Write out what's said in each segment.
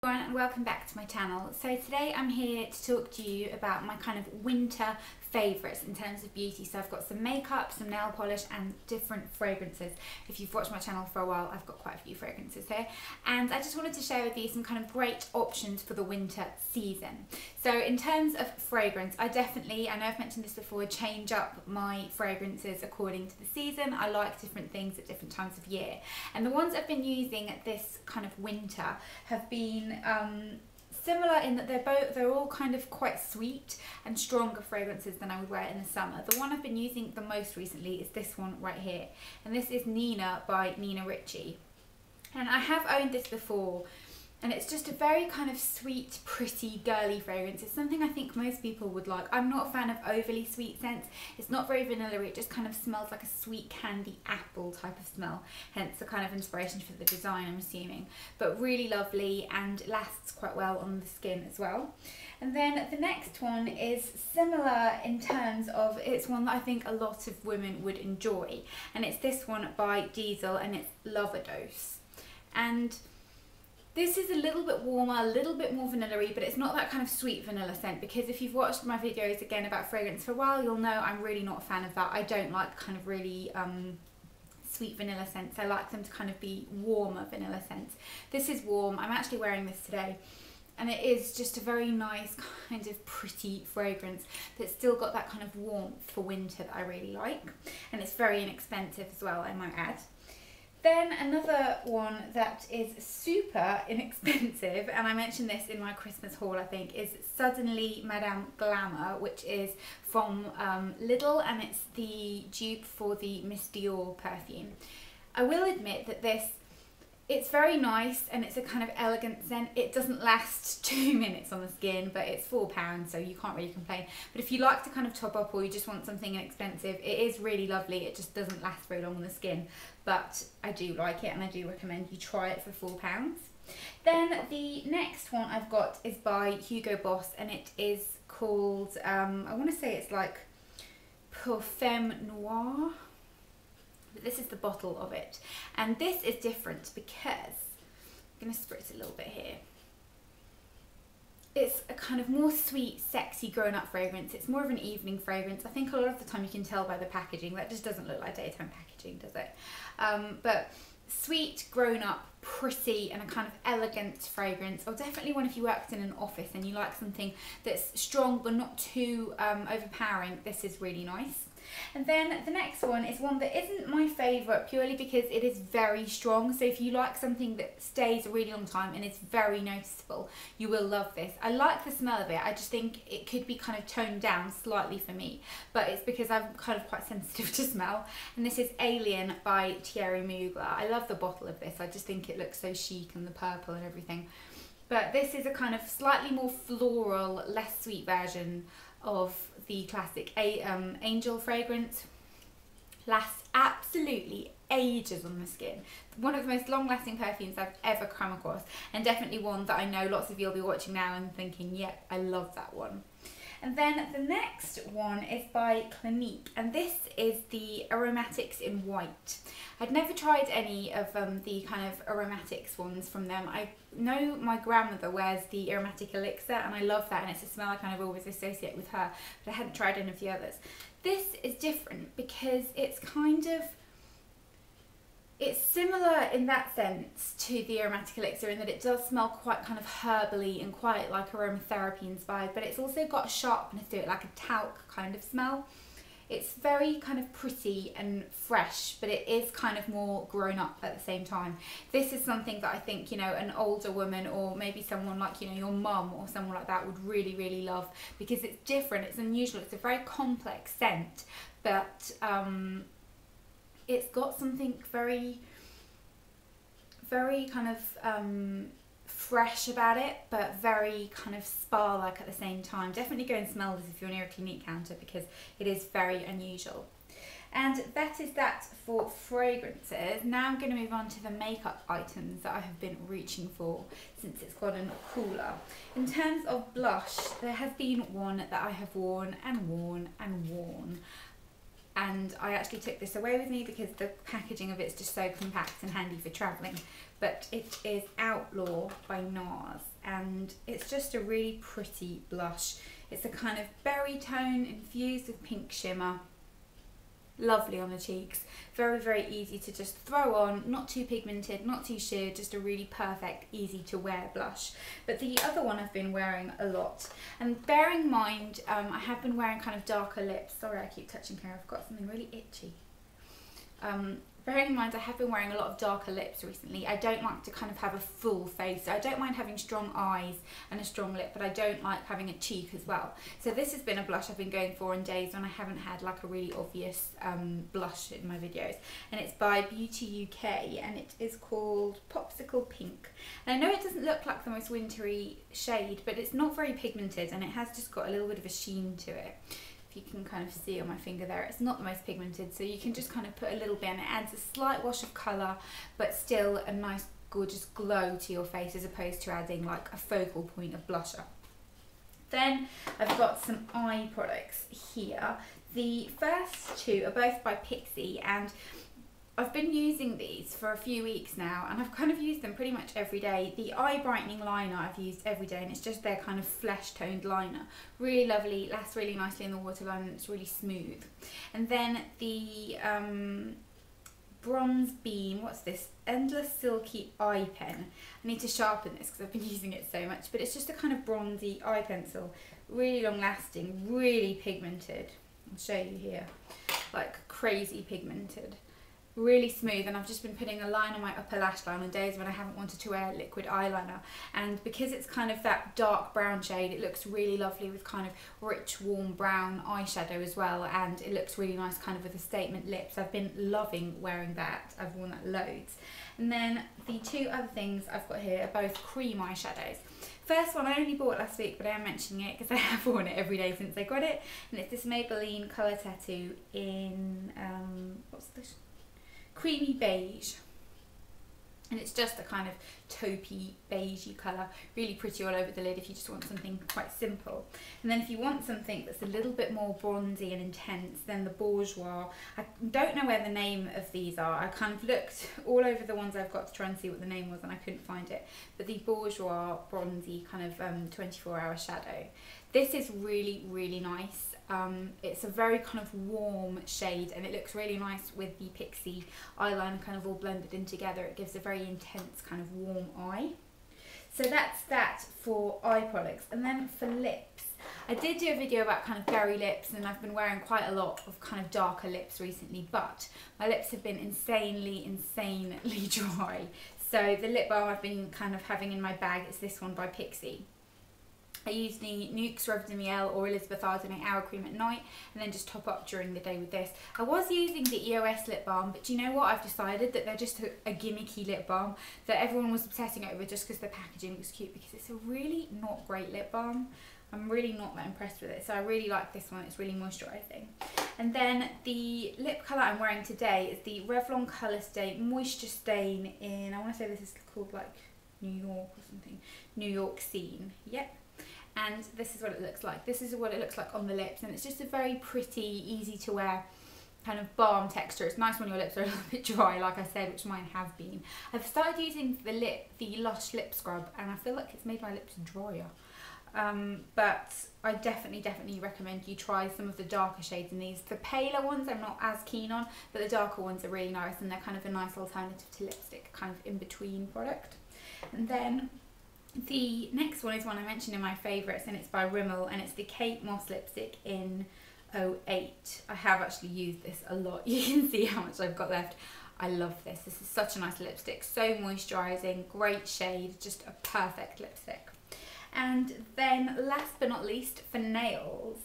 everyone and welcome back to my channel. So today I'm here to talk to you about my kind of winter favourites in terms of beauty. So I've got some makeup, some nail polish and different fragrances. If you've watched my channel for a while, I've got quite a few fragrances here. And I just wanted to share with you some kind of great options for the winter season. So in terms of fragrance, I know I've mentioned this before, change up my fragrances according to the season. I like different things at different times of year. And the ones I've been using this kind of winter have been similar in that they're all kind of quite sweet and stronger fragrances than I would wear in the summer. The one I've been using the most recently is this one right here, and this is Nina by Nina Ricci. And I have owned this before, and it's just a very kind of sweet, pretty, girly fragrance. It's something I think most people would like. I'm not a fan of overly sweet scents. It's not very vanilla-y, it just kind of smells like a sweet candy apple type of smell, hence the kind of inspiration for the design, I'm assuming. But really lovely and lasts quite well on the skin as well. And then the next one is similar in terms of, it's one that I think a lot of women would enjoy. And it's this one by Diesel, and it's Lovedose. And this is a little bit warmer, a little bit more vanilla-y, but it's not that kind of sweet vanilla scent, because if you've watched my videos again about fragrance for a while, you'll know I'm really not a fan of that. I don't like kind of really sweet vanilla scents. I like them to kind of be warmer vanilla scents. This is warm. I'm actually wearing this today, and it is just a very nice kind of pretty fragrance that's still got that kind of warmth for winter that I really like, and it's very inexpensive as well, I might add. Then another one that is super inexpensive, and I mentioned this in my Christmas haul I think, is Suddenly Madame Glamour, which is from Lidl, and it's the dupe for the Miss Dior perfume. I will admit that it's very nice and it's a kind of elegant scent. It doesn't last 2 minutes on the skin, but it's £4, so you can't really complain. But if you like to kind of top up, or you just want something inexpensive, it is really lovely. It just doesn't last very long on the skin, but I do like it and I do recommend you try it for £4. Then the next one I've got is by Hugo Boss, and it is called, I want to say it's like Parfum Noir. This is the bottle of it, and this is different because I'm going to spritz a little bit here. It's a kind of more sweet, sexy, grown-up fragrance. It's more of an evening fragrance. I think a lot of the time you can tell by the packaging. That just doesn't look like daytime packaging, does it? But sweet, grown-up, pretty, and a kind of elegant fragrance. Or definitely one if you worked in an office and you like something that's strong but not too overpowering. This is really nice. And then the next one is one that isn't my favourite, purely because it is very strong. So if you like something that stays a really long time and is very noticeable, you will love this. I like the smell of it. I just think it could be kind of toned down slightly for me, but it's because I'm kind of quite sensitive to smell. And this is Alien by Thierry Mugler. I love the bottle of this. I just think it looks so chic, and the purple and everything. But this is a kind of slightly more floral, less sweet version of the classic Angel fragrance. Lasts absolutely ages on the skin. One of the most long-lasting perfumes I've ever come across, and definitely one that I know lots of you will be watching now and thinking, yep, I love that one. And then the next one is by Clinique, and this is the Aromatics in White. I'd never tried any of the kind of aromatics ones from them. I know my grandmother wears the aromatic elixir, and I love that, and it's a smell I kind of always associate with her, but I hadn't tried any of the others. This is different because it's kind of, it's similar in that sense to the aromatic elixir, in that it does smell quite kind of herbally and quite like aromatherapy inspired, but it's also got a sharpness to it, like a talc kind of smell. It's very kind of pretty and fresh, but it is kind of more grown up at the same time. This is something that I think, you know, an older woman, or maybe someone like, you know, your mum or someone like that would really, really love, because it's different, it's unusual, it's a very complex scent, but it's got something very, very kind of fresh about it, but very kind of spa-like at the same time. Definitely go and smell this if you're near a Clinique counter, because it is very unusual. And that is that for fragrances. Now I'm going to move on to the makeup items that I have been reaching for since it's gotten cooler. In terms of blush, there has been one that I have worn and worn and worn, and I actually took this away with me because the packaging of it is just so compact and handy for travelling. But it is Outlaw by NARS, and it's just a really pretty blush. It's a kind of berry tone infused with pink shimmer. Lovely on the cheeks, very, very easy to just throw on, not too pigmented, not too sheer, just a really perfect, easy to wear blush. But the other one I've been wearing a lot, and bearing in mind, I have been wearing kind of darker lips. Sorry, I keep touching here, I've got something really itchy. Bearing in mind I have been wearing a lot of darker lips recently. I don't like to kind of have a full face. I don't mind having strong eyes and a strong lip, but I don't like having a cheek as well. So this has been a blush I've been going for on days when I haven't had like a really obvious blush in my videos. And it's by Beauty UK, and it is called Popsicle Pink. And I know it doesn't look like the most wintry shade, but it's not very pigmented, and it has just got a little bit of a sheen to it. If you can kind of see on my finger there, it's not the most pigmented, so you can just kind of put a little bit, and it adds a slight wash of colour, but still a nice gorgeous glow to your face, as opposed to adding like a focal point of blusher. Then I've got some eye products here. The first two are both by Pixi, and I've been using these for a few weeks now, and I've kind of used them pretty much every day. The eye brightening liner I've used every day, and it's just their kind of flesh toned liner. Really lovely, lasts really nicely in the waterline, and it's really smooth. And then the Bronze Beam, what's this? Endless Silky Eye Pen. I need to sharpen this because I've been using it so much, but it's just a kind of bronzy eye pencil. Really long lasting, really pigmented. I'll show you here. Like crazy pigmented. Really smooth, and I've just been putting a line on my upper lash line on days when I haven't wanted to wear liquid eyeliner, and because it's kind of that dark brown shade, it looks really lovely with kind of rich warm brown eyeshadow as well, and it looks really nice kind of with a statement lips. I've been loving wearing that. I've worn that loads. And then the two other things I've got here are both cream eyeshadows. First one I only bought last week, but I am mentioning it because I have worn it every day since I got it, and it's this Maybelline Colour Tattoo in what's this? Creamy beige, and it's just a kind of taupey beigey colour, really pretty all over the lid if you just want something quite simple. And then if you want something that's a little bit more bronzy and intense, then the Bourjois. I don't know where the name of these are. I kind of looked all over the ones I've got to try and see what the name was, and I couldn't find it. But the Bourjois bronzy kind of 24-hour shadow. This is really, really nice. It's a very kind of warm shade, and it looks really nice with the Pixi eyeliner kind of all blended in together. It gives a very intense kind of warm eye. So that's that for eye products. And then for lips, I did do a video about kind of berry lips, and I've been wearing quite a lot of kind of darker lips recently, but my lips have been insanely dry. So the lip balm I've been kind of having in my bag is this one by Pixi. I use the NUIT Revlon de Miel or Elizabeth Arden Hour Cream at night, and then just top up during the day with this. I was using the EOS lip balm, but do you know what? I've decided that they're just a gimmicky lip balm that everyone was obsessing over just because the packaging was cute, because it's a really not great lip balm. I'm really not that impressed with it, so I really like this one. It's really moisturising. And then the lip colour I'm wearing today is the Revlon Colorstay Moisture Stain in, I want to say this is called like New York or something. New York Scene. Yep. And this is what it looks like. This is what it looks like on the lips, and it's just a very pretty, easy to wear kind of balm texture. It's nice when your lips are a little bit dry, like I said, which mine have been. I've started using the Lush lip scrub, and I feel like it's made my lips drier. But I definitely recommend you try some of the darker shades in these. The paler ones I'm not as keen on, but the darker ones are really nice, and they're kind of a nice alternative to lipstick, kind of in between product. And then the next one is one I mentioned in my favourites, and it's by Rimmel, and it's the Kate Moss lipstick in 08. I have actually used this a lot. You can see how much I've got left. I love this. This is such a nice lipstick. So moisturising, great shade, just a perfect lipstick. And then last but not least, for nails,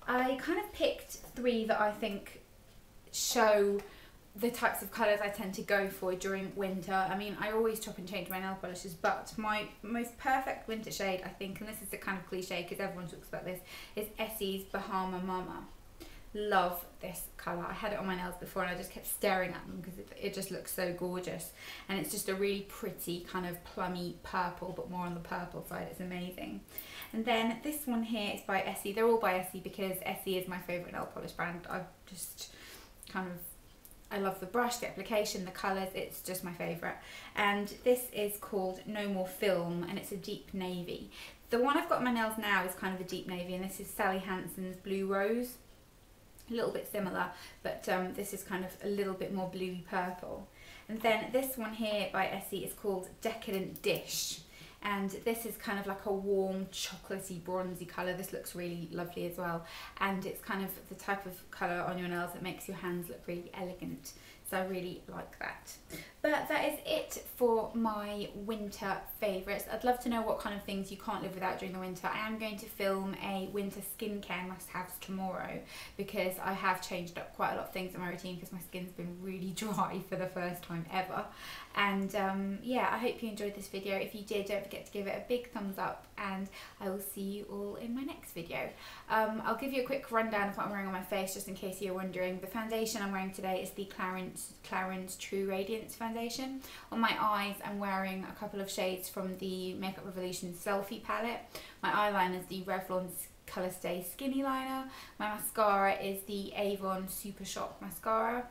I kind of picked three that I think show the types of colours I tend to go for during winter. I mean, I always chop and change my nail polishes, but my most perfect winter shade, I think, and this is a kind of cliche because everyone talks about this, is Essie's Bahama Mama. Love this colour. I had it on my nails before, and I just kept staring at them because it just looks so gorgeous, and it's just a really pretty kind of plummy purple, but more on the purple side. It's amazing. And then this one here is by Essie. They're all by Essie because Essie is my favourite nail polish brand. kind of, I love the brush, the application, the colours, it's just my favourite. And this is called No More Film, and it's a deep navy. The one I've got on my nails now is kind of a deep navy, and this is Sally Hansen's Blue Rose. A little bit similar, but this is kind of a little bit more bluey purple. And then this one here by Essie is called Decadent Dish. And this is kind of like a warm, chocolatey, bronzy colour. This looks really lovely as well. And it's kind of the type of colour on your nails that makes your hands look really elegant. So I really like that. But that is it for my winter favourites. I'd love to know what kind of things you can't live without during the winter. I am going to film a winter skincare must-haves tomorrow, because I have changed up quite a lot of things in my routine because my skin's been really dry for the first time ever. And yeah, I hope you enjoyed this video. If you did, don't forget to give it a big thumbs up, and I will see you all in my next video. I'll give you a quick rundown of what I'm wearing on my face, just in case you're wondering. The foundation I'm wearing today is the Clarins True Radiance foundation. On my eyes, I'm wearing a couple of shades from the Makeup Revolution Selfie palette. My eyeliner is the Revlon Colorstay Skinny Liner. My mascara is the Avon Super Shock Mascara.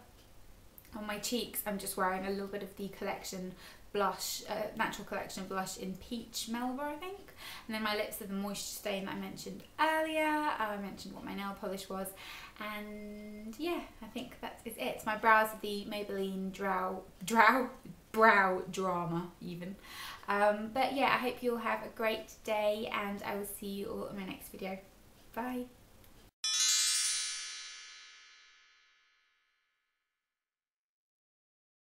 On my cheeks, I'm just wearing a little bit of the Collection blush, Natural Collection blush in Peach Melba, I think. And then my lips are the Moisture Stain that I mentioned earlier. I mentioned what my nail polish was. And yeah, I think that is it. My brows are the Maybelline Brow Drama even. But yeah, I hope you all have a great day, and I will see you all in my next video. Bye.